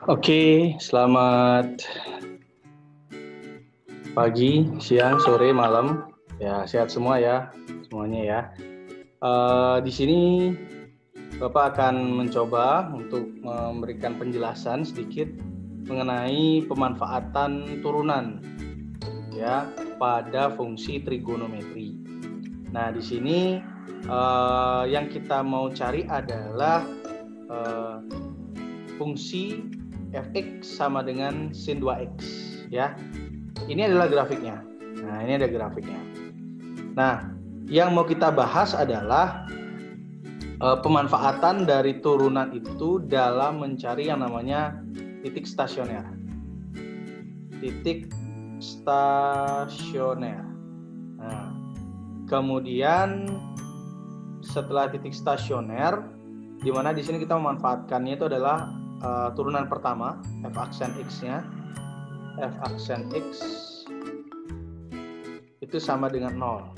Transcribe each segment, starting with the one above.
Oke, selamat pagi, siang, sore, malam. Ya, sehat semua ya, semuanya ya. Di sini Bapak akan mencoba untuk memberikan penjelasan sedikit mengenai pemanfaatan turunan ya pada fungsi trigonometri. Nah, di sini yang kita mau cari adalah fungsi fx sama dengan sin 2x ya. Ini adalah grafiknya. Nah, ini ada grafiknya. Nah, yang mau kita bahas adalah pemanfaatan dari turunan itu dalam mencari yang namanya titik stasioner. Titik stasioner. Nah, kemudian setelah titik stasioner, di mana di sini kita memanfaatkannya itu adalah turunan pertama, f aksen x-nya. F aksen x itu sama dengan 0.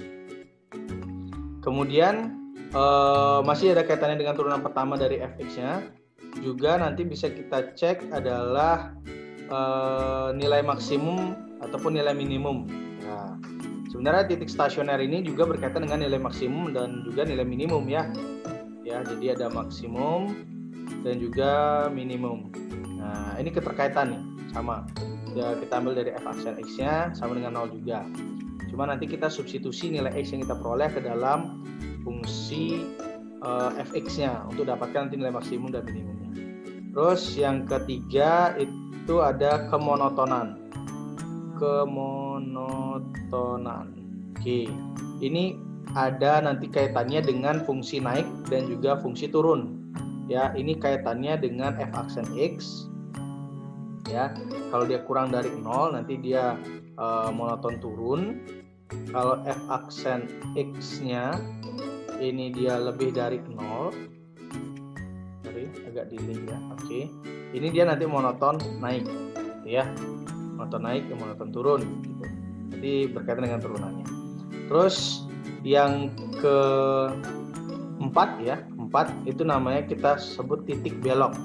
Kemudian masih ada kaitannya dengan turunan pertama dari fx-nya. Juga nanti bisa kita cek adalah nilai maksimum ataupun nilai minimum. Nah, sebenarnya titik stasioner ini juga berkaitan dengan nilai maksimum dan juga nilai minimum ya. Ya, jadi ada maksimum dan juga minimum. Nah, ini keterkaitan nih, sama. Ya, kita ambil dari f aksen x-nya sama dengan 0 juga. Cuma nanti kita substitusi nilai x yang kita peroleh ke dalam fungsi fx-nya untuk dapatkan nanti nilai maksimum dan minimumnya. Terus yang ketiga itu ada kemonotonan. Kemonotonan. Oke, ini ada nanti kaitannya dengan fungsi naik dan juga fungsi turun. Ya, ini kaitannya dengan f aksen x. Ya, kalau dia kurang dari 0 nanti dia monoton turun. Kalau f aksen x-nya ini dia lebih dari 0. Sorry, agak delay ya. Oke. Ini dia nanti monoton naik, ya. Monoton naik ke monoton turun gitu. Jadi berkaitan dengan turunannya. Terus yang keempat ya, 4 itu namanya kita sebut titik belok.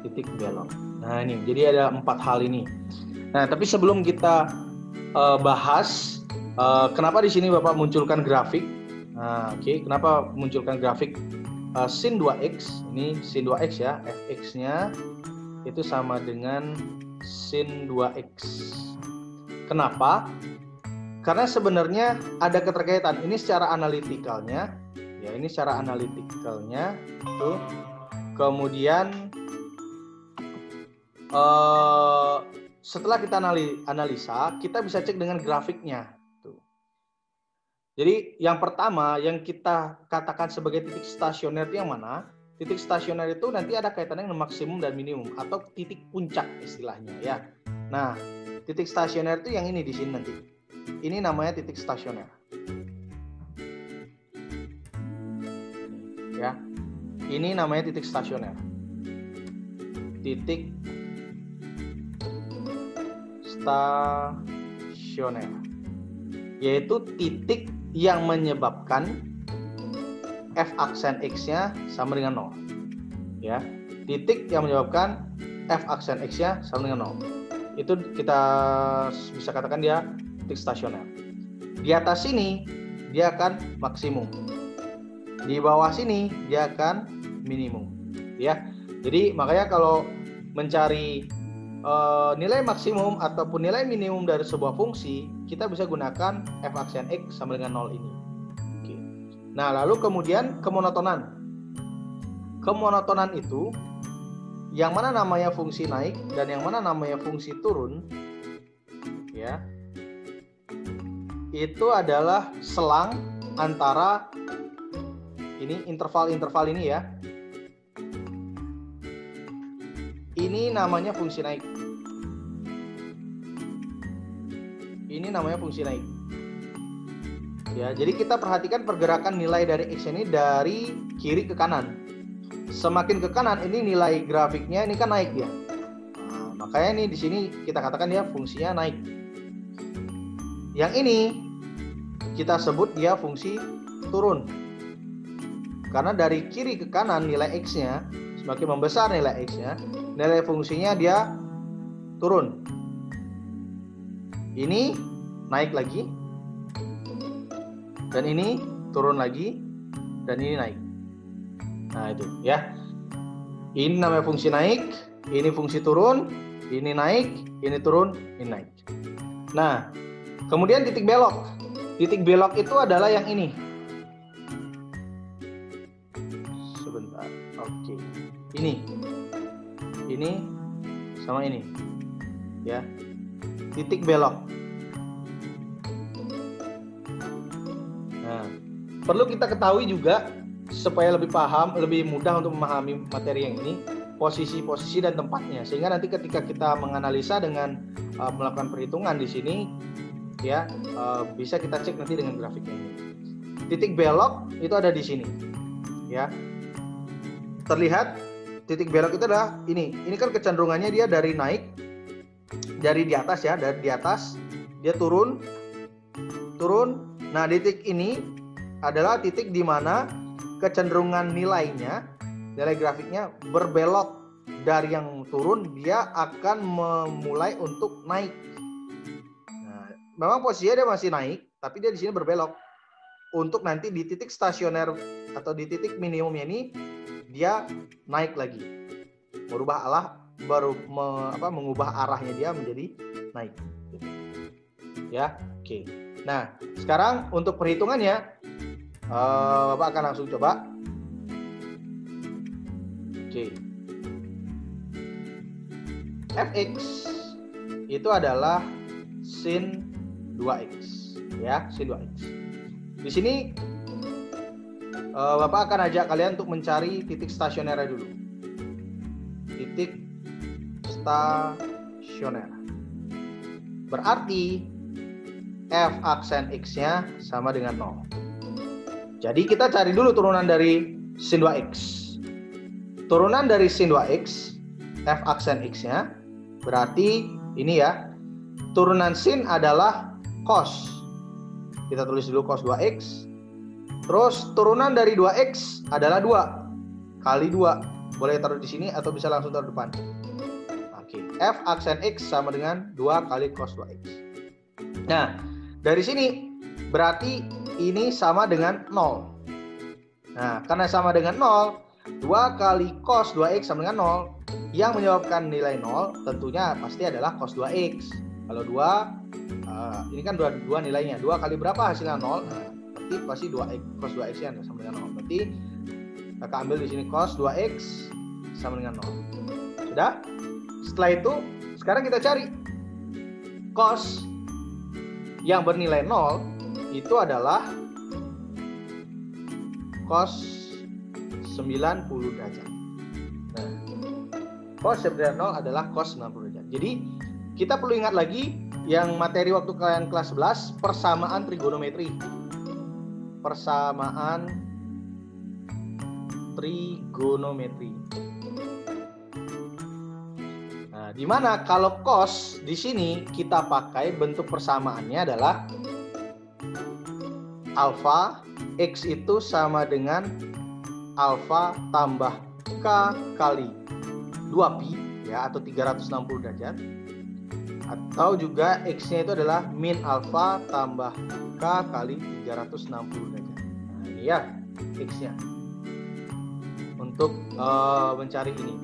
Titik belok. Nah, ini jadi ada 4 hal ini. Nah, tapi sebelum kita bahas kenapa di sini Bapak munculkan grafik. Nah, oke, kenapa munculkan grafik sin 2x? Ini sin 2x ya, fx-nya itu sama dengan sin 2x. Kenapa? Karena sebenarnya ada keterkaitan. Ini secara analitikalnya, ya ini secara analitikalnya tuh. Kemudian setelah kita analisa, kita bisa cek dengan grafiknya. Tuh. Jadi yang pertama yang kita katakan sebagai titik stasioner itu yang mana? Titik stasioner itu nanti ada kaitannya dengan maksimum dan minimum atau titik puncak istilahnya ya. Nah, titik stasioner itu yang ini di sini nanti. Ini namanya titik stasioner. Ya. Ini namanya titik stasioner. Titik stasioner. Yaitu titik yang menyebabkan f aksen x-nya sama dengan 0. Ya. Titik yang menyebabkan f aksen x-nya sama dengan 0. Itu kita bisa katakan dia titik stasioner. Di atas sini dia akan maksimum. Di bawah sini dia akan minimum. Ya. Jadi makanya kalau mencari nilai maksimum ataupun nilai minimum dari sebuah fungsi, kita bisa gunakan f aksen x sama dengan 0 ini. Oke. Nah, lalu kemudian kemonotonan. Kemonotonan itu yang mana namanya fungsi naik dan yang mana namanya fungsi turun, ya. Itu adalah selang antara ini interval-interval ini ya. Ini namanya fungsi naik. Ini namanya fungsi naik. Ya, jadi kita perhatikan pergerakan nilai dari x ini dari kiri ke kanan. Semakin ke kanan ini nilai grafiknya ini kan naik ya. Nah, makanya ini di sini kita katakan dia fungsinya naik. Yang ini kita sebut dia fungsi turun. Karena dari kiri ke kanan nilai x-nya semakin membesar nilai X-nya, nilai fungsinya dia turun. Ini naik lagi, dan ini turun lagi, dan ini naik. Nah itu ya. Ini namanya fungsi naik, ini fungsi turun, ini naik, ini turun, ini naik. Nah, kemudian titik belok. Titik belok itu adalah yang ini. Sebentar. Oke. Ini sama ini. Ya. Titik belok. Nah, perlu kita ketahui juga supaya lebih paham, lebih mudah untuk memahami materi yang ini, posisi-posisi dan tempatnya, sehingga nanti ketika kita menganalisa dengan melakukan perhitungan di sini, ya bisa kita cek nanti dengan grafiknya ini. Titik belok itu ada di sini, ya. Terlihat titik belok itu adalah ini. Ini kan kecenderungannya dia dari naik, dari di atas ya, dari di atas dia turun. Nah, titik ini adalah titik di mana kecenderungan nilai grafiknya berbelok dari yang turun, dia akan memulai untuk naik. Nah, memang posisinya dia masih naik, tapi dia di sini berbelok untuk nanti di titik stasioner atau di titik minimumnya ini dia naik lagi, mengubah arahnya dia menjadi naik. Ya, oke. Nah, sekarang untuk perhitungannya, Bapak akan langsung coba. Oke. Fx itu adalah sin 2x, ya, sin 2x. Di sini Bapak akan ajak kalian untuk mencari titik stasionernya dulu. Titik stasioner. Berarti f aksen x-nya sama dengan 0. Jadi kita cari dulu turunan dari sin 2x. Turunan dari sin 2x, f aksen x-nya, berarti ini ya. Turunan sin adalah cos. Kita tulis dulu cos 2x. Terus turunan dari 2x adalah 2 kali 2. Boleh taruh di sini atau bisa langsung taruh depan. Oke, f aksen x sama dengan 2 kali cos 2x. Nah, dari sini berarti ini sama dengan 0. Nah, karena sama dengan 0, 2 kali cos 2x sama dengan 0. Yang menyebabkan nilai 0 tentunya pasti adalah cos 2x. Kalau 2, ini kan 2 nilainya. 2 kali berapa hasilnya 0? Nah, berarti pasti 2x, cos 2x yang sama dengan 0. Berarti kita ambil di sini cos 2x sama dengan 0. Sudah? Setelah itu, sekarang kita cari cos yang bernilai 0 itu adalah cos 90 derajat. Nah, cos 0 adalah cos 90 derajat. Jadi, kita perlu ingat lagi yang materi waktu kalian kelas 11, persamaan trigonometri. Persamaan trigonometri. Nah, di mana kalau cos di sini kita pakai bentuk persamaannya adalah alfa x itu sama dengan alfa tambah k kali 2pi ya, atau 360 derajat, atau juga x-nya itu adalah min alfa tambah k kali 360 derajat. Nah, ini ya x-nya untuk mencari ini.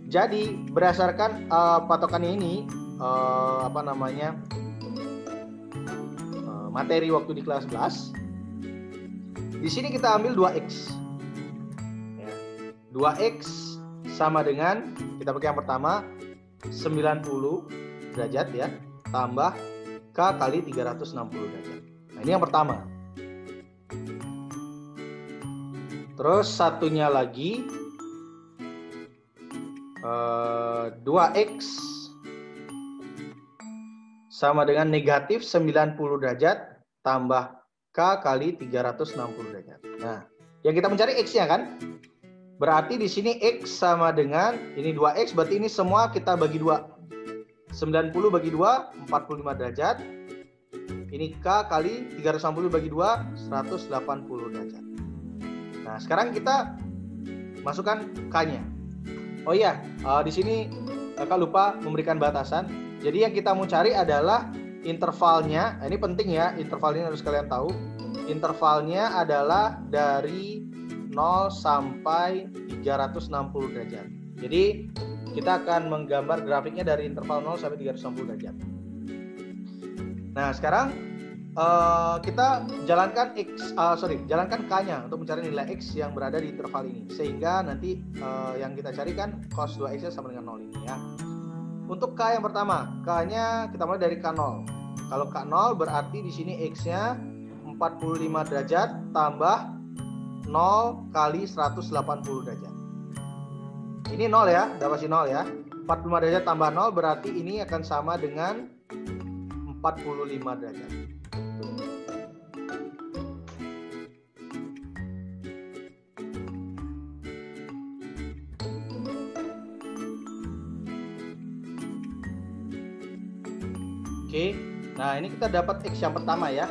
Jadi berdasarkan patokannya ini materi waktu di kelas 11. Di sini kita ambil 2x. Ya. 2x sama dengan, kita pakai yang pertama 90 derajat ya, tambah k kali 360 derajat. Nah, ini yang pertama. Terus satunya lagi 2x sama dengan negatif 90 derajat tambah k kali 360 derajat. Nah, yang kita mencari x-nya kan? Berarti di sini x sama dengan ini 2x, berarti ini semua kita bagi 2. 90 bagi 2 45 derajat. Ini k kali 360 bagi 2 180 derajat. Nah, sekarang kita masukkan K-nya. Oh iya, di sini Kakak lupa memberikan batasan. Jadi yang kita mau cari adalah intervalnya. Ini penting ya, interval ini harus kalian tahu. Intervalnya adalah dari 0 sampai 360 derajat. Jadi kita akan menggambar grafiknya dari interval 0 sampai 360 derajat. Nah, sekarang kita jalankan jalankan K-nya untuk mencari nilai X yang berada di interval ini. Sehingga nanti yang kita carikan cos 2X sama dengan 0 ini ya. Untuk K yang pertama, K-nya kita mulai dari K0. Kalau K0 berarti di sini X-nya 45 derajat tambah 0 kali 180 derajat. Ini 0 ya, udah pasti 0 ya. 45 derajat tambah 0 berarti ini akan sama dengan 45 derajat. Oke, nah ini kita dapat X yang pertama ya.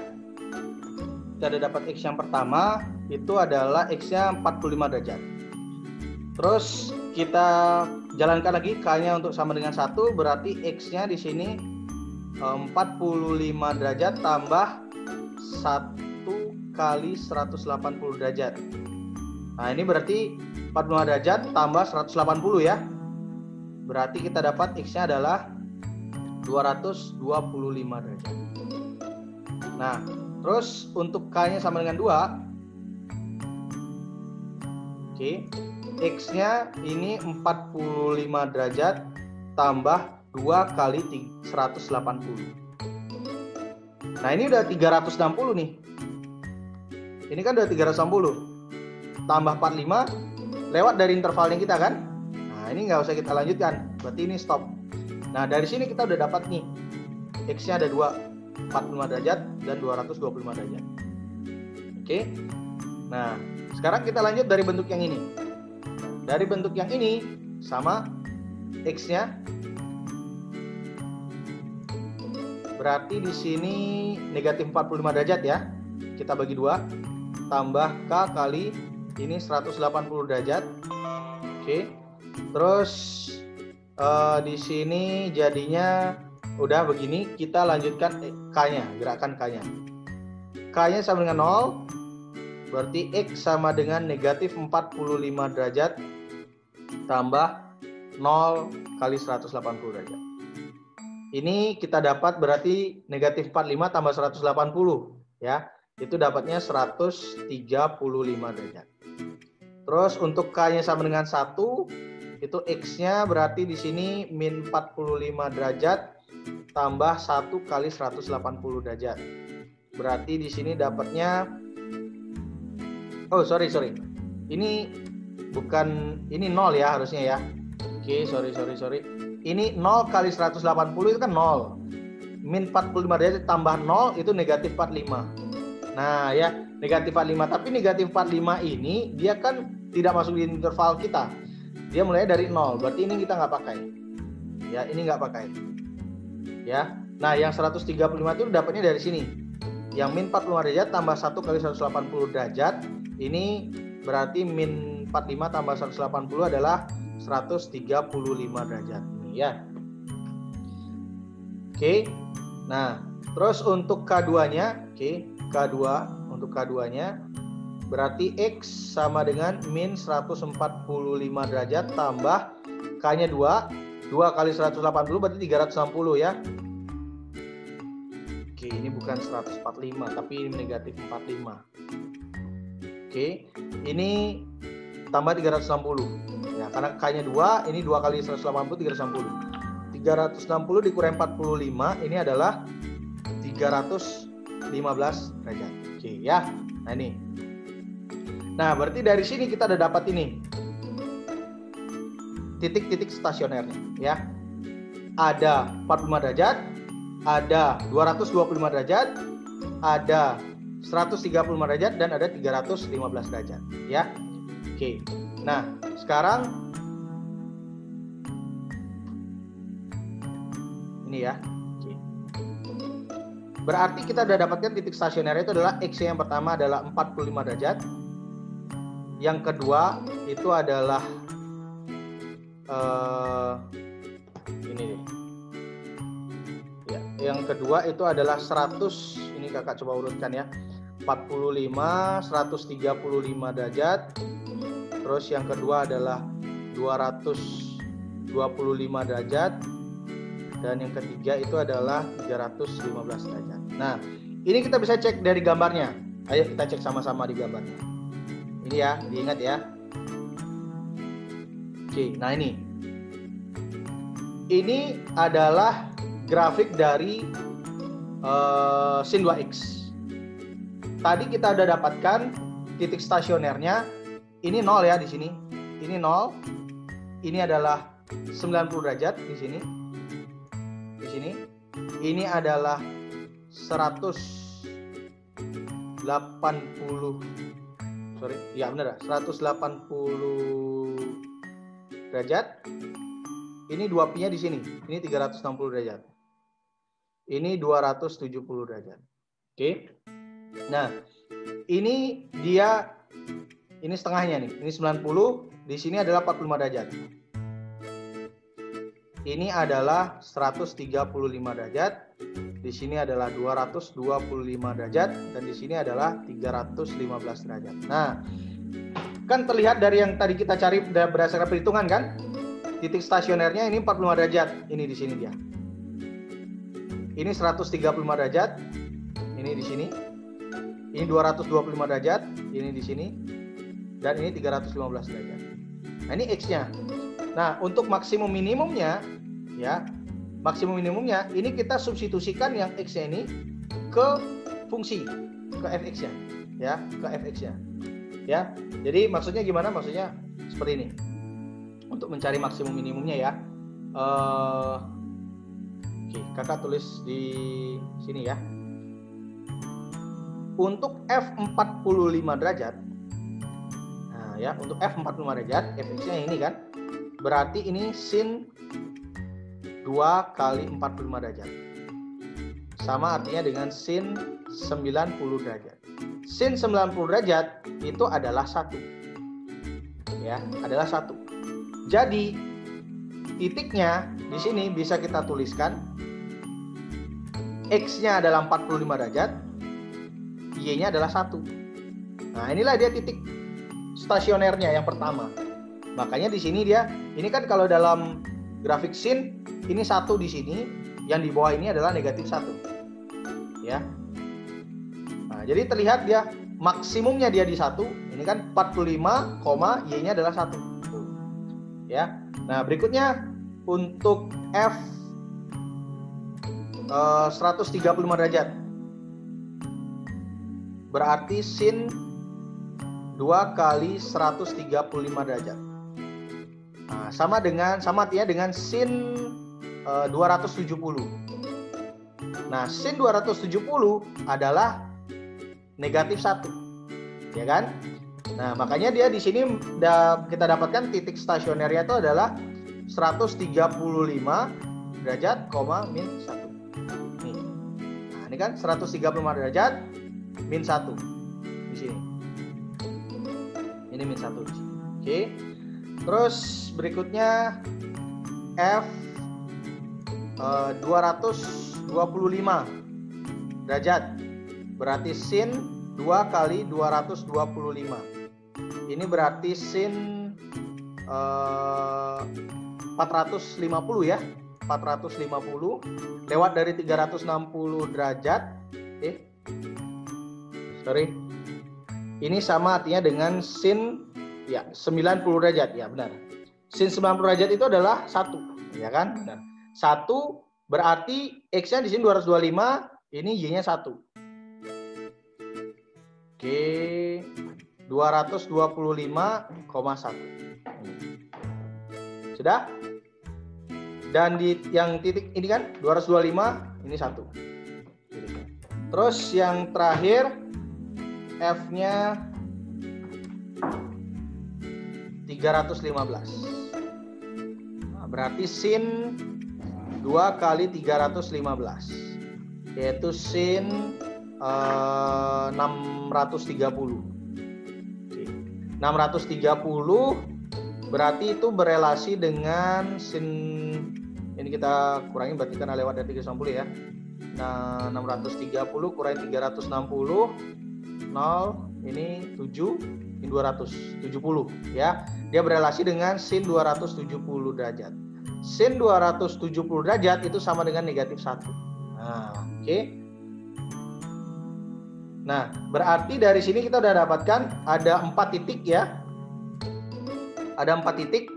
Kita ada dapat X yang pertama, itu adalah X-nya 45 derajat. Terus kita jalankan lagi K-nya untuk sama dengan 1, berarti X-nya di sini 45 derajat tambah 1 kali 180 derajat. Nah ini berarti 45 derajat tambah 180 ya. Berarti kita dapat X-nya adalah 225 derajat. Nah, terus untuk K-nya sama dengan 2. Oke. X-nya ini 45 derajat tambah 2 kali 180. Nah, ini udah 360 nih. Ini kan udah 360. Tambah 45 lewat dari intervalnya kita kan? Nah, ini nggak usah kita lanjutkan. Berarti ini stop. Nah, dari sini kita udah dapat nih. X-nya ada 2, 45 derajat dan 225 derajat. Oke. Nah, sekarang kita lanjut dari bentuk yang ini. Dari bentuk yang ini sama X-nya. Berarti di sini negatif 45 derajat ya. Kita bagi 2 tambah K kali ini 180 derajat. Oke. Terus di sini jadinya udah begini, kita lanjutkan K-nya, gerakan K-nya. K-nya sama dengan 0, berarti X sama dengan negatif 45 derajat tambah 0 kali 180 derajat. Ini kita dapat berarti negatif 45 tambah 180 ya. Itu dapatnya 135 derajat. Terus untuk K-nya sama dengan 1, itu X-nya berarti di sini min 45 derajat tambah 1 kali 180 derajat. Berarti di sini dapatnya sorry. Ini bukan, ini 0 ya harusnya ya. Oke, sorry. Ini 0 kali 180 itu kan 0. Min 45 derajat tambah 0 itu negatif 45. Nah ya, negatif 45. Tapi negatif 45 ini dia kan tidak masuk di interval kita. Dia mulai dari 0, berarti ini kita nggak pakai. Ya, ini nggak pakai. Ya, nah yang 135 itu dapatnya dari sini. Yang min 45 derajat tambah 1 kali 180 derajat, ini berarti min 45 tambah 180 adalah 135 derajat. Ini ya. Oke, nah terus untuk K2-nya, untuk K2-nya, berarti X sama dengan min 145 derajat tambah K-nya 2 kali 180 berarti 360 ya. Oke, ini bukan 145 tapi ini negatif 45. Oke, ini tambah 360 ya, karena K-nya 2, ini 2 kali 180 360. 360 dikurang 45 ini adalah 315 derajat. Oke ya. Nah ini. Nah, berarti dari sini kita udah dapat ini titik-titik stasionernya ya. Ada 45 derajat, ada 225 derajat, ada 135 derajat dan ada 315 derajat ya. Oke. Nah, sekarang ini ya. Oke. Berarti kita udah dapatkan titik stasionernya itu adalah X yang pertama adalah 45 derajat. Yang kedua itu adalah ini nih. Ya, yang kedua itu adalah 100. Ini kakak coba urutkan ya. 45, 135 derajat. Terus yang kedua adalah 225 derajat. Dan yang ketiga itu adalah 315 derajat. Nah, ini kita bisa cek dari gambarnya. Ayo kita cek sama-sama di gambarnya. Ini ya, diingat ya. Oke, nah ini. Ini adalah grafik dari sin 2x. Tadi kita udah dapatkan titik stasionernya. Ini 0 ya di sini. Ini 0. Ini adalah 90 derajat di sini. Di sini. Ini adalah 180. Sorry, ya benar, 180 derajat. Ini 2pi-nya di sini. Ini 360 derajat. Ini 270 derajat. Oke. Nah, ini dia, ini setengahnya nih. Ini 90, di sini adalah 45 derajat. Ini adalah 135 derajat. Di sini adalah 225 derajat dan di sini adalah 315 derajat. Nah, kan terlihat dari yang tadi kita cari berdasarkan perhitungan kan? Titik stasionernya ini 45 derajat. Ini di sini dia. Ini 135 derajat. Ini di sini. Ini 225 derajat. Ini di sini. Dan ini 315 derajat. Nah, ini X-nya. Nah, untuk maksimum minimumnya ya, maksimum minimumnya ini kita substitusikan yang X-nya ini ke fungsi, ke fx-nya ya, ke fx-nya. Ya. Jadi maksudnya gimana? Maksudnya seperti ini. Untuk mencari maksimum minimumnya ya. Oke, kakak tulis di sini ya. Untuk F45 derajat. Nah, ya, untuk F45 derajat, fx-nya ini kan. Berarti ini sin 2 kali 45 derajat. Sama artinya dengan sin 90 derajat. Sin 90 derajat itu adalah 1. Ya, adalah 1. Jadi titiknya di sini bisa kita tuliskan X-nya adalah 45 derajat, Y-nya adalah 1. Nah, inilah dia titik stasionernya yang pertama. Makanya di sini dia, ini kan kalau dalam grafik sin ini 1 di sini, yang di bawah ini adalah negatif 1. Ya. Nah, jadi terlihat dia maksimumnya dia di 1. Ini kan 45, Y-nya adalah 1. Ya. Nah, berikutnya untuk F 135 derajat. Berarti sin 2 kali 135 derajat. Nah, sama artinya dengan sin 270. Nah, sin 270 adalah negatif 1. Ya kan? Nah, makanya dia di sini kita dapatkan titik stasionernya itu adalah 135 derajat, min 1. Nih. Nah, ini kan 135 derajat min 1 di sini. Ini min 1 di sini. Oke. Terus berikutnya F 225 derajat. Berarti sin 2 kali 225. Ini berarti sin 450 ya. 450 lewat dari 360 derajat. Ini sama artinya dengan sin ya 90 derajat ya, benar. Sin 90 derajat itu adalah 1, ya kan? Benar. 1 berarti X-nya di sini 225, ini Y-nya 1. Oke. 225,1. Sudah? Dan di yang titik ini kan 225, ini 1. Terus yang terakhir F-nya 315. Nah, berarti sin 2 kali 315. Yaitu sin 630. Oke. 630 berarti itu berelasi dengan sin, ini kita kurangi berarti karena lewat dari 390 ya. Nah, 630 kurangi 360, 0, ini 7, ini 270 ya. Dia berelasi dengan sin 270 derajat. Sin 270 derajat itu sama dengan negatif 1. Nah, oke. Nah, berarti dari sini kita udah dapatkan ada 4 titik ya. Ada 4 titik.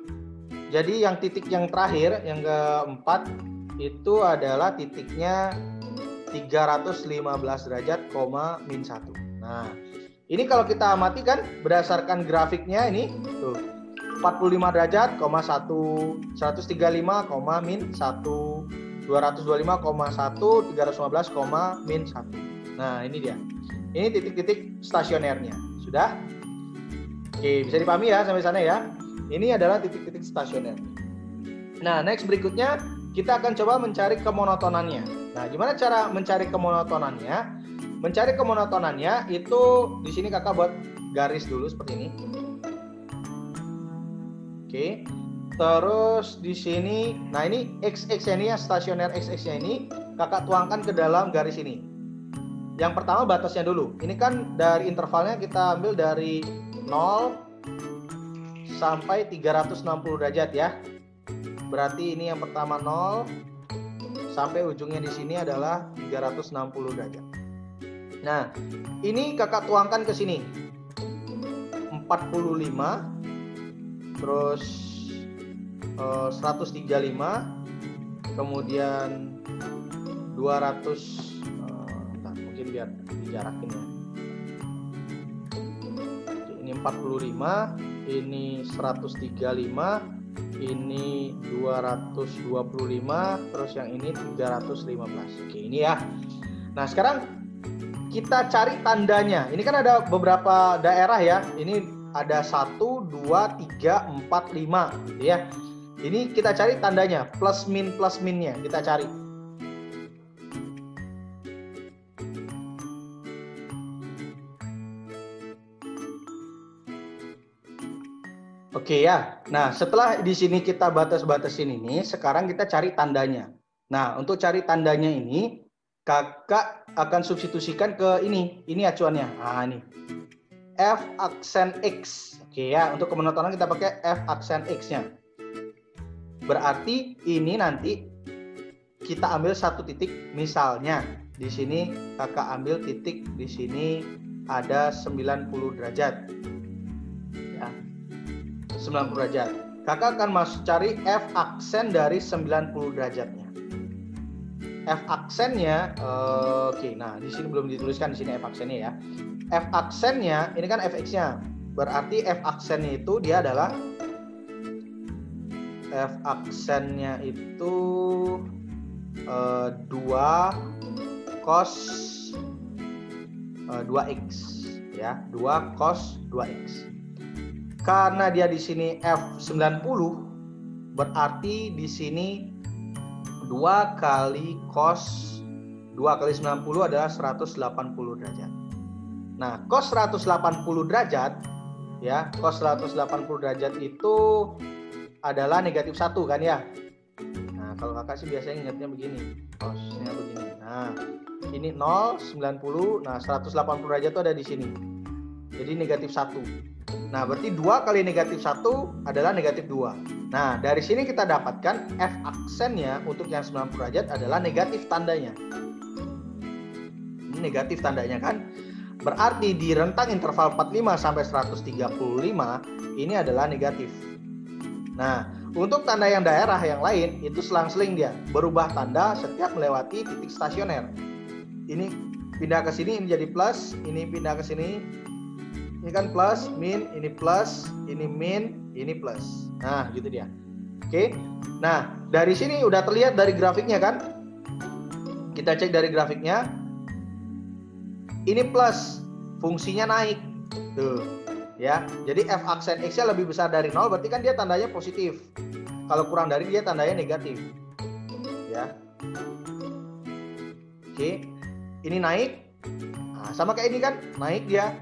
Jadi yang titik yang terakhir, yang keempat, itu adalah titiknya 315 derajat, min 1. Nah, ini kalau kita amati kan berdasarkan grafiknya ini tuh 45 derajat, 1, 135, min 1, 225,1, 315, min 1. Nah, ini dia. Ini titik-titik stasionernya. Sudah? Oke, bisa dipahami ya sampai sana ya. Ini adalah titik-titik stasioner. Nah, next berikutnya kita akan coba mencari kemonotonannya. Nah, gimana cara mencari kemonotonannya? Mencari kemonotonannya itu di sini kakak buat garis dulu seperti ini. Oke. Terus di sini, nah ini XX-nya ini ya, stasioner XX-nya ini kakak tuangkan ke dalam garis ini. Yang pertama batasnya dulu. Ini kan dari intervalnya kita ambil dari 0 sampai 360 derajat ya. Berarti ini yang pertama 0 sampai ujungnya di sini adalah 360 derajat. Nah, ini kakak tuangkan ke sini. 45 terus 135 kemudian 200 mungkin biar dijarakin ya. Ini 45, ini 135, ini 225, terus yang ini 315. Oke, ini ya. Nah, sekarang kita cari tandanya. Ini kan ada beberapa daerah ya. Ini ada 1, 2, 3, 4, 5 gitu ya. Ini kita cari tandanya, plus minnya kita cari. Oke ya. Nah, setelah di sini kita batas-batasin ini, sekarang kita cari tandanya. Nah, untuk cari tandanya ini, kakak akan substitusikan ke ini. Ini acuannya. Nah, ini. F aksen X. Oke ya, untuk kemonotonan kita pakai F aksen X-nya. Berarti ini nanti kita ambil satu titik, misalnya di sini kakak ambil titik di sini ada 90 derajat. Ya. 90 derajat. Kakak akan masuk cari F aksen dari 90 derajatnya. F aksennya, oke. Nah, di sini belum dituliskan di sini F aksennya ya. F aksennya ini kan fx-nya. Berarti F aksennya itu dia adalah F aksennya itu 2 cos 2x ya, 2 cos 2x. Karena dia di sini F90 berarti di sini 2 kali cos 2 kali 90 adalah 180 derajat. Nah, cos 180 derajat ya, cos 180 derajat itu adalah negatif 1 kan ya. Nah, kalau kakak sih biasanya ingatnya begini, cosnya begini. Nah, ini 0, 90, nah 180 derajat itu ada di sini. Jadi negatif 1. Nah, berarti 2 kali negatif 1 adalah negatif 2. Nah, dari sini kita dapatkan F aksennya untuk yang 90 derajat adalah negatif tandanya. Ini negatif tandanya kan. Berarti di rentang interval 45 sampai 135 ini adalah negatif. Nah, untuk tanda yang daerah yang lain itu selang-seling dia berubah tanda setiap melewati titik stasioner. Ini pindah ke sini, ini jadi plus, ini pindah ke sini, ini kan plus, min, ini plus, ini min, ini plus. Nah, gitu dia. Oke. Nah, dari sini udah terlihat dari grafiknya kan? Kita cek dari grafiknya. Ini plus, fungsinya naik. Tuh. Ya, jadi F aksen X-nya lebih besar dari 0, berarti kan dia tandanya positif. Kalau kurang dari dia tandanya negatif. Ya. Oke. Ini naik. Nah, sama kayak ini kan, naik dia.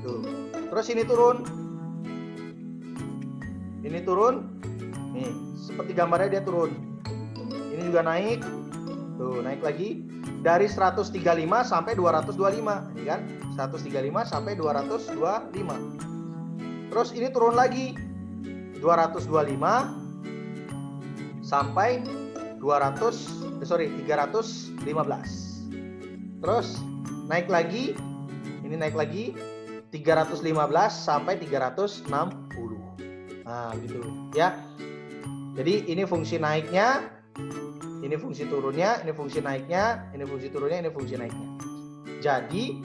Tuh. Terus ini turun. Ini turun. Nih, seperti gambarnya dia turun. Ini juga naik. Tuh, naik lagi dari 135 sampai 225. Ini kan 135 sampai 225. Terus ini turun lagi 225 sampai 315. Terus naik lagi. Ini naik lagi 315 sampai 360. Nah, gitu ya. Jadi ini fungsi naiknya, ini fungsi turunnya, ini fungsi naiknya, ini fungsi turunnya, ini fungsi naiknya. Jadi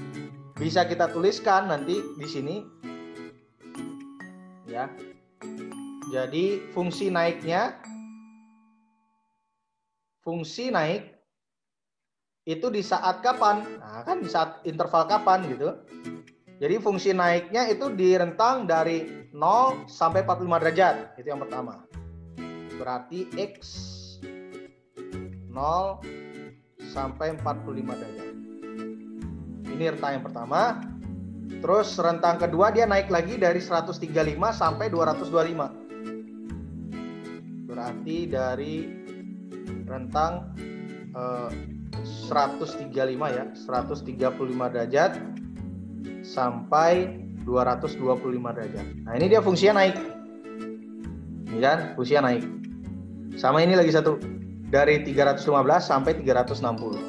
bisa kita tuliskan nanti di sini ya. Jadi fungsi naiknya, fungsi naik itu di saat kapan? Nah, kan di saat interval kapan gitu. Jadi fungsi naiknya itu di rentang dari 0 sampai 45 derajat. Itu yang pertama. Berarti X 0 sampai 45 derajat. Ini rentang yang pertama. Terus rentang kedua dia naik lagi dari 135 sampai 225. Berarti dari rentang 135 ya, 135 derajat sampai 225 derajat. Nah, ini dia fungsinya naik. Ini kan fungsinya naik. Sama ini lagi satu. Dari 315 sampai 360.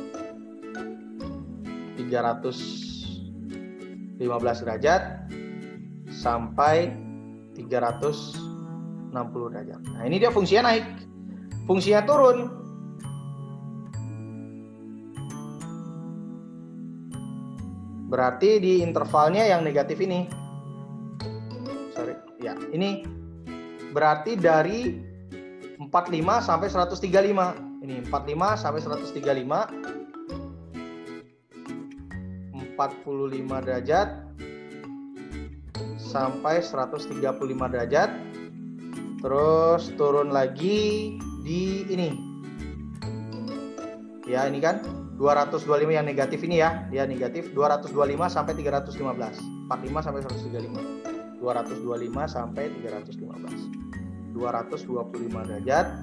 315 derajat sampai 360 derajat. Nah, ini dia fungsinya naik. Fungsinya turun. Berarti di intervalnya yang negatif ini. Sorry. Ya, ini berarti dari 45 sampai 135. Ini 45 sampai 135. 45 derajat sampai 135 derajat. Terus turun lagi di ini. Ya, ini kan 225 yang negatif ini ya. Dia negatif 225 sampai 315. 45 sampai 135. 225 sampai 315. 225 derajat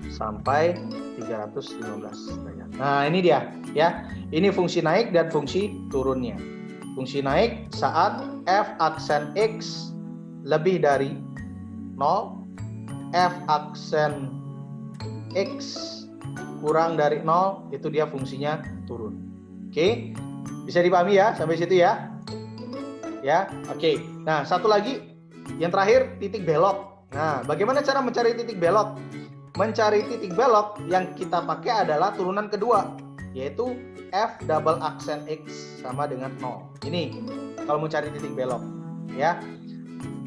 sampai 315 derajat. Nah, ini dia ya. Ini fungsi naik dan fungsi turunnya. Fungsi naik saat f aksen x lebih dari 0, f aksen x kurang dari 0, itu dia fungsinya turun. Oke. Bisa dipahami ya sampai situ ya? Ya, oke. Nah, satu lagi yang terakhir, titik belok. Nah, bagaimana cara mencari titik belok? Mencari titik belok yang kita pakai adalah turunan kedua, yaitu f double aksen x sama dengan 0. Ini kalau mau cari titik belok, ya.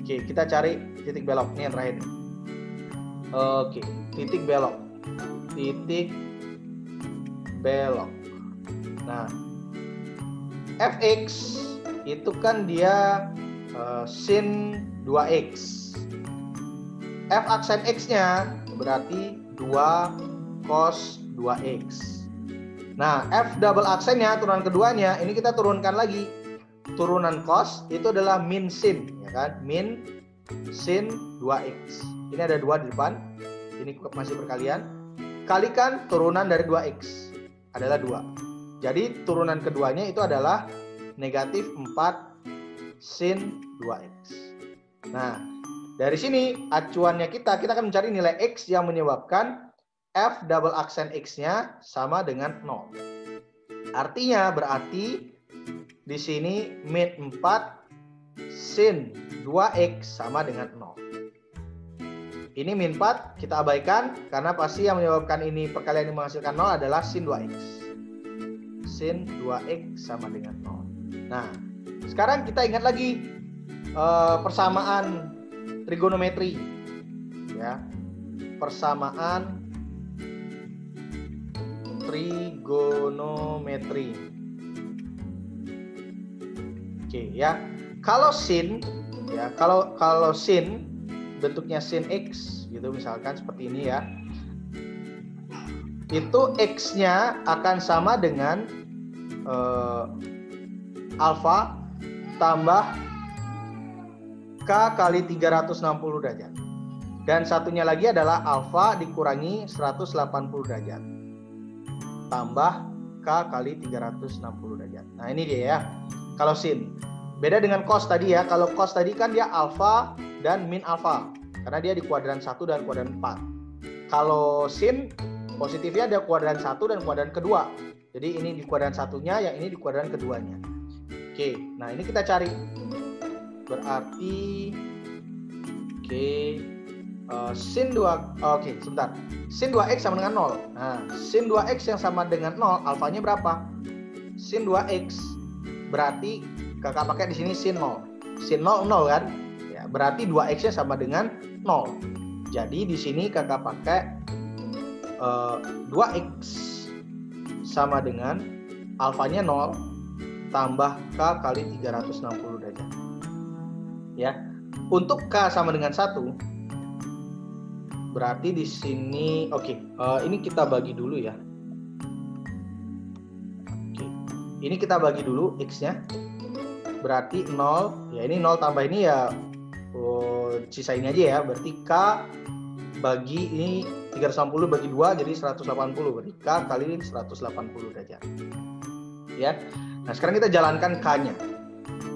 Oke, kita cari titik belok. Ini yang terakhir. Oke, titik belok. Titik belok. Nah, fx itu kan dia sin 2x. F aksen X-nya berarti 2 cos 2X. Nah, F double aksennya, turunan keduanya, ini kita turunkan lagi. Turunan cos itu adalah min sin, ya kan? Min sin 2X. Ini ada 2 di depan. Ini masih perkalian. Kalikan turunan dari 2X adalah 2. Jadi turunan keduanya itu adalah negatif 4 sin 2X. Nah, dari sini acuannya kita akan mencari nilai X yang menyebabkan F double aksen X-nya sama dengan 0. Artinya berarti di sini min 4 sin 2X sama dengan 0. Ini min 4 kita abaikan karena pasti yang menyebabkan ini perkalian yang menghasilkan 0 adalah sin 2X. Sin 2X sama dengan 0. Nah, sekarang kita ingat lagi persamaan trigonometri, ya, persamaan trigonometri. Oke, ya, kalau sin, ya, kalau sin bentuknya sin x, gitu misalkan seperti ini ya, itu x-nya akan sama dengan alfa tambah K kali 360 derajat. Dan satunya lagi adalah alfa dikurangi 180 derajat. Tambah K kali 360 derajat. Nah ini dia ya. Kalau sin. Beda dengan cos tadi ya. Kalau cos tadi kan dia alfa dan min alfa. Karena dia di kuadran 1 dan kuadran 4. Kalau sin, positifnya ada kuadran 1 dan kuadran kedua. Jadi ini di kuadran satunya, yang ini di kuadran keduanya. Oke, nah ini kita cari. Berarti sin 2, sebentar. Sin 2x sama dengan 0. Nah, sin 2x yang sama dengan 0, alfanya berapa? Sin 2x. Berarti kakak pakai di sini sin 0. Sin 0 0 kan? Ya, berarti 2x-nya sama dengan 0. Jadi di sini kakak pakai 2x sama dengan alfanya 0 tambah K kali 360 derajat. Ya. Untuk K sama dengan 1, berarti di sini ini kita bagi dulu ya. Ini kita bagi dulu X-nya. Berarti 0, ya ini 0 tambah ini ya sisa ini aja ya. Berarti K bagi ini 360 bagi 2 jadi 180. Berarti K kali 180 derajat. Ya. Nah, sekarang kita jalankan K-nya.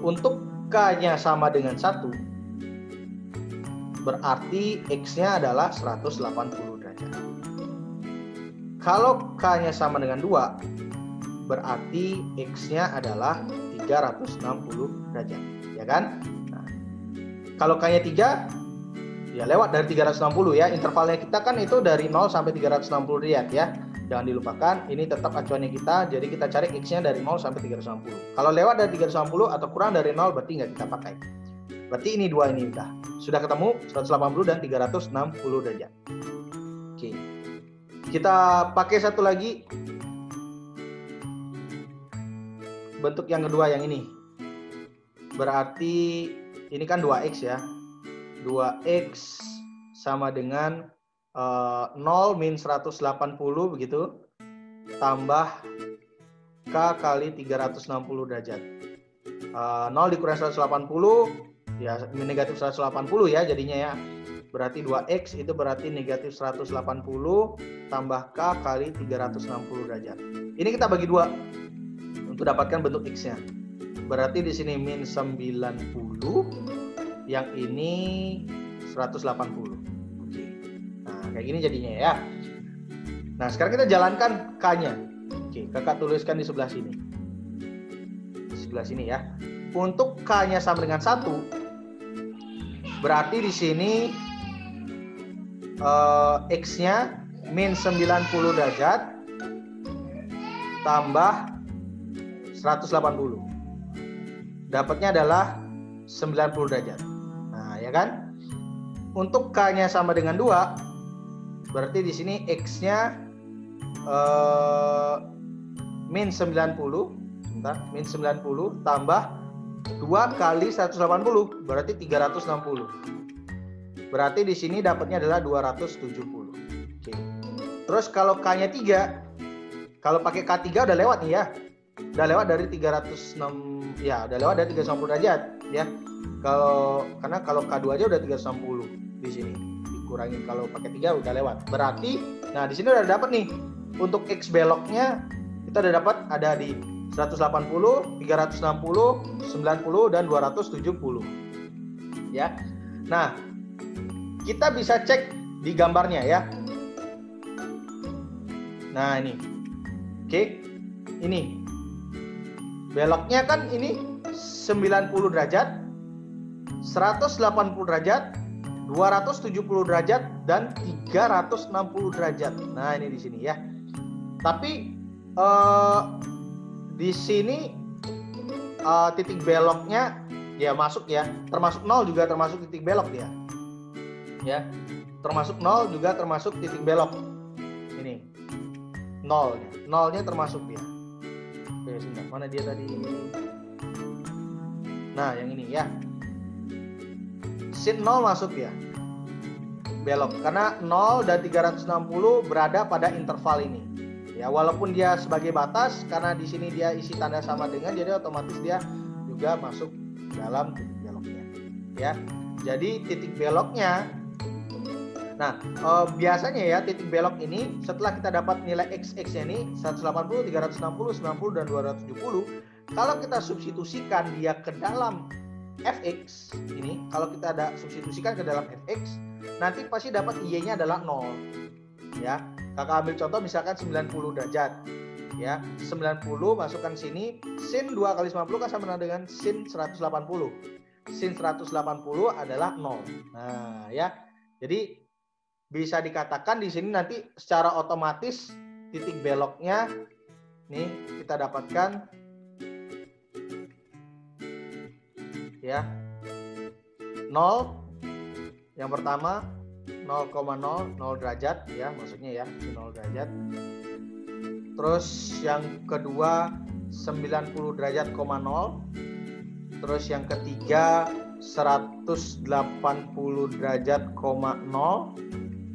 Untuk K-nya sama dengan 1, berarti X-nya adalah 180 derajat. Kalau K-nya sama dengan 2, berarti X-nya adalah 360 derajat. Ya kan? Nah, kalau K-nya 3, ya lewat dari 360 ya. Intervalnya kita kan itu dari 0 sampai 360 derajat ya. Jangan dilupakan, ini tetap acuannya kita. Jadi kita cari X-nya dari 0 sampai 360. Kalau lewat dari 360 atau kurang dari 0, berarti nggak kita pakai. Berarti ini dua ini udah. Sudah ketemu 180 dan 360 derajat. Oke. Kita pakai satu lagi. Bentuk yang kedua yang ini. Berarti ini kan 2x ya. 2x sama dengan 0 min 180 begitu. Tambah K kali 360 derajat. 0 dikurangi 180 ya negatif 180 ya jadinya ya. Berarti 2x itu berarti negatif 180 tambah K kali 360 derajat. Ini kita bagi 2 untuk dapatkan bentuk X-nya. Berarti di sini min 90, yang ini 180. Oke. Nah, kayak gini jadinya ya. Nah, sekarang kita jalankan K-nya. Oke, kakak tuliskan di sebelah sini. Di sebelah sini ya. Untuk K-nya sama dengan 1, berarti di sini X-nya min 90 derajat tambah 180. Dapatnya adalah 90 derajat. Nah, ya kan? Untuk K-nya sama dengan 2, berarti di sini X-nya min 90, min 90 tambah 2 kali 180, berarti 360. Berarti di sini dapatnya adalah 270. Oke. Terus kalau K-nya 3, kalau pakai K3 udah lewat nih ya. Udah lewat dari 306, ya udah lewat dari 390 derajat ya. Karena kalau K2 aja udah 360 di sini. Dikurangin kalau pakai 3 udah lewat. Berarti nah di sini udah dapat nih. Untuk X beloknya kita udah dapat ada di 180, 360, 90 dan 270. Ya. Nah, kita bisa cek di gambarnya ya. Nah, ini. Oke. Ini. Beloknya kan ini 90 derajat, 180 derajat, 270 derajat dan 360 derajat. Nah, ini di sini ya. Tapi di sini titik beloknya dia masuk ya, termasuk 0 juga termasuk titik belok dia. Ya. Termasuk 0 juga termasuk titik belok. Ini. 0-nya. 0-nya termasuk dia. Oke, sebentar. Mana dia tadi? Nah, yang ini ya. Sin 0 masuk ya. Belok karena 0 dan 360 berada pada interval ini. Ya, walaupun dia sebagai batas karena di sini dia isi tanda sama dengan, jadi otomatis dia juga masuk dalam titik beloknya. ya. Jadi titik beloknya, nah biasanya ya titik belok ini setelah kita dapat nilai x-nya ini 180, 360, 90 dan 270, kalau kita substitusikan dia ke dalam fx ini, kalau kita ada substitusikan ke dalam fx, nanti pasti dapat y-nya adalah 0. Ya, kakak ambil contoh misalkan 90 derajat. Ya, 90 masukkan sini, sin 2 kali 90 kan sama dengan sin 180. Sin 180 adalah 0. Nah, ya. Jadi bisa dikatakan di sini nanti secara otomatis titik beloknya nih kita dapatkan ya 0 yang pertama 0,00 derajat ya, maksudnya ya 0 derajat. Terus yang kedua 90 derajat, 0. Terus yang ketiga 180 derajat, 0.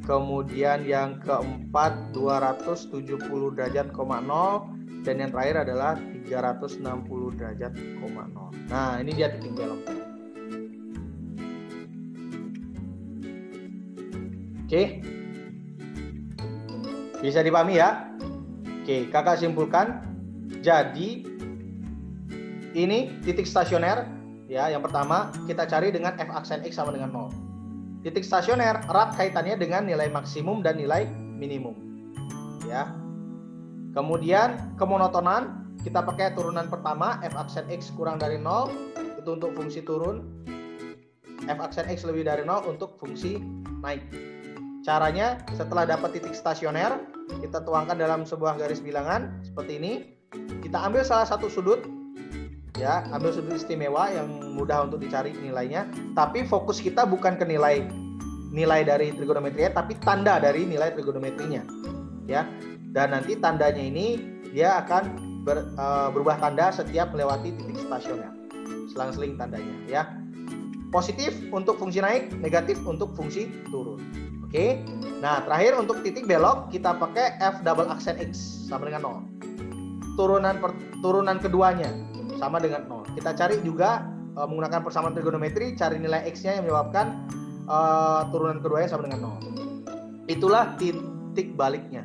Kemudian yang keempat 270 derajat, 0. Dan yang terakhir adalah 360 derajat, 0. Nah, ini dia titik beloknya. Oke, bisa dipahami ya? Oke, kakak simpulkan. Jadi ini titik stasioner ya. Yang pertama kita cari dengan f aksen x sama dengan 0. Titik stasioner erat kaitannya dengan nilai maksimum dan nilai minimum. Ya. Kemudian kemonotonan kita pakai turunan pertama f aksen x kurang dari 0 itu untuk fungsi turun. F aksen x lebih dari 0 untuk fungsi naik. Caranya setelah dapat titik stasioner, kita tuangkan dalam sebuah garis bilangan seperti ini. Kita ambil salah satu sudut, ya, ambil sudut istimewa yang mudah untuk dicari nilainya. Tapi fokus kita bukan ke nilai dari trigonometrinya, tapi tanda dari nilai trigonometrinya, ya. Dan nanti tandanya ini dia akan berubah tanda setiap melewati titik stasioner, selang-seling tandanya, ya. Positif untuk fungsi naik, negatif untuk fungsi turun. Oke, nah terakhir untuk titik belok kita pakai f double aksen x sama dengan 0. Turunan keduanya sama dengan 0. Kita cari juga menggunakan persamaan trigonometri, cari nilai x-nya yang menyebabkan turunan keduanya sama dengan 0. Itulah titik baliknya.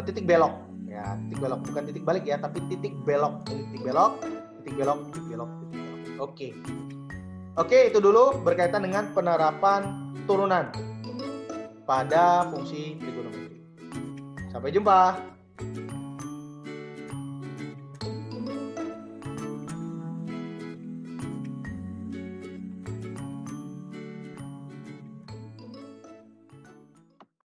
Titik belok. Ya, titik belok bukan titik balik ya, tapi titik belok. Titik belok, titik belok, titik belok, titik belok. Oke, itu dulu berkaitan dengan penerapan turunan pada fungsi trigonometri. Sampai jumpa.